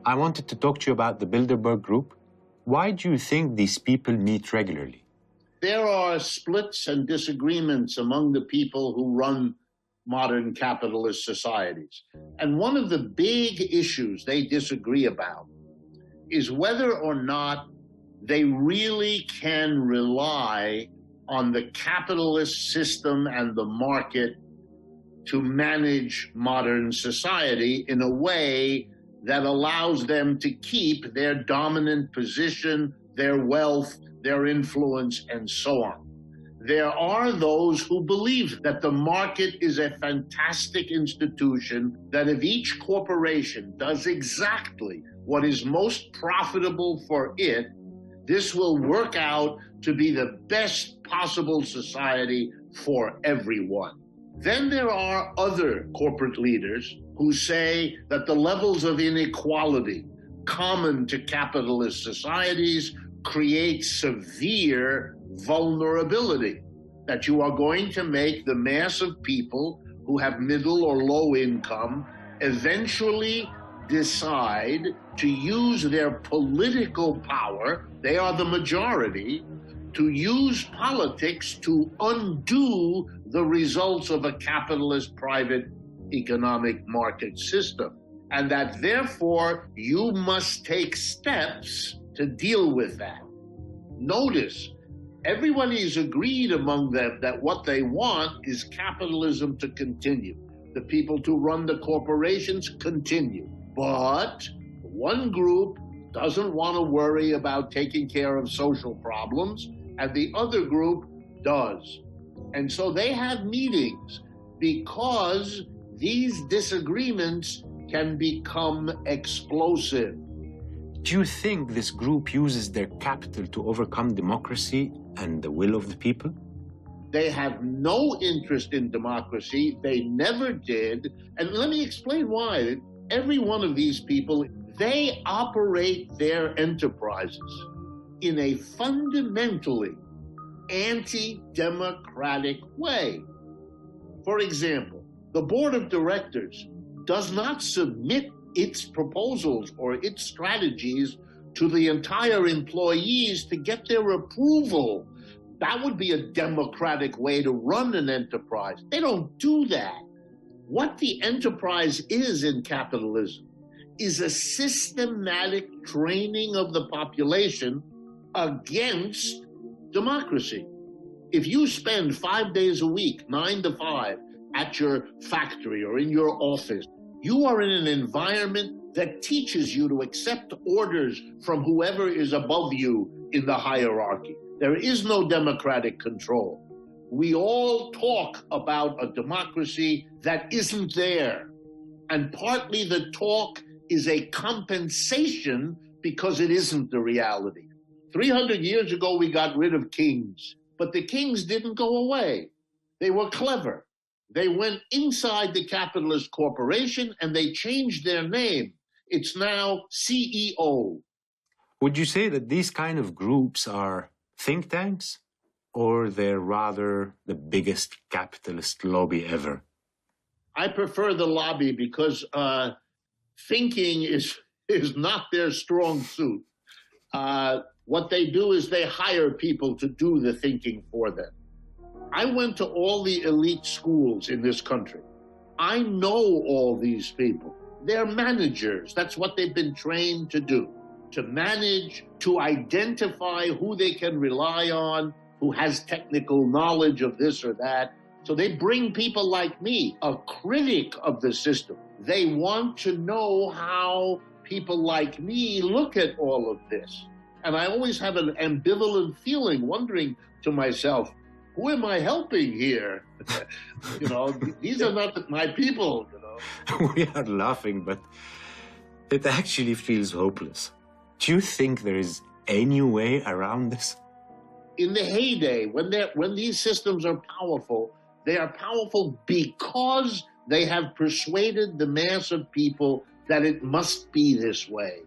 I wanted to talk to you about the Bilderberg Group. Why do you think these people meet regularly? There are splits and disagreements among the people who run modern capitalist societies. And one of the big issues they disagree about is whether or not they really can rely on the capitalist system and the market to manage modern society in a way that allows them to keep their dominant position, their wealth, their influence, and so on. There are those who believe that the market is a fantastic institution, that if each corporation does exactly what is most profitable for it, this will work out to be the best possible society for everyone. Then there are other corporate leaders who say that the levels of inequality common to capitalist societies create severe vulnerability, that you are going to make the mass of people who have middle or low income eventually decide to use their political power, they are the majority, to use politics to undo the results of a capitalist private economic market system. And that therefore you must take steps to deal with that. Notice, everybody's agreed among them that what they want is capitalism to continue. The people to run the corporations continue. But one group doesn't want to worry about taking care of social problems, and the other group does. And so they have meetings because these disagreements can become explosive. Do you think this group uses their capital to overcome democracy and the will of the people? They have no interest in democracy. They never did. And let me explain why. Every one of these people, they operate their enterprises in a fundamentally anti-democratic way. For example, the board of directors does not submit its proposals or its strategies to the entire employees to get their approval. That would be a democratic way to run an enterprise. They don't do that. What the enterprise is in capitalism is a systematic training of the population against democracy. If you spend 5 days a week, 9 to 5, at your factory or in your office, you are in an environment that teaches you to accept orders from whoever is above you in the hierarchy. There is no democratic control. We all talk about a democracy that isn't there. And partly the talk is a compensation because it isn't the reality. 300 years ago, we got rid of kings, but the kings didn't go away. They were clever. They went inside the capitalist corporation and they changed their name. It's now CEO. Would you say that these kind of groups are think tanks, or they're rather the biggest capitalist lobby ever? I prefer the lobby because thinking is not their strong suit. What they do is they hire people to do the thinking for them. I went to all the elite schools in this country. I know all these people. They're managers. That's what they've been trained to do, to manage, to identify who they can rely on, who has technical knowledge of this or that. So they bring people like me, a critic of the system. They want to know how people like me look at all of this. And I always have an ambivalent feeling, wondering to myself, who am I helping here? These are not my people, We are laughing, but it actually feels hopeless. Do you think there is any way around this? In the heyday, when these systems are powerful, they are powerful because they have persuaded the mass of people that it must be this way.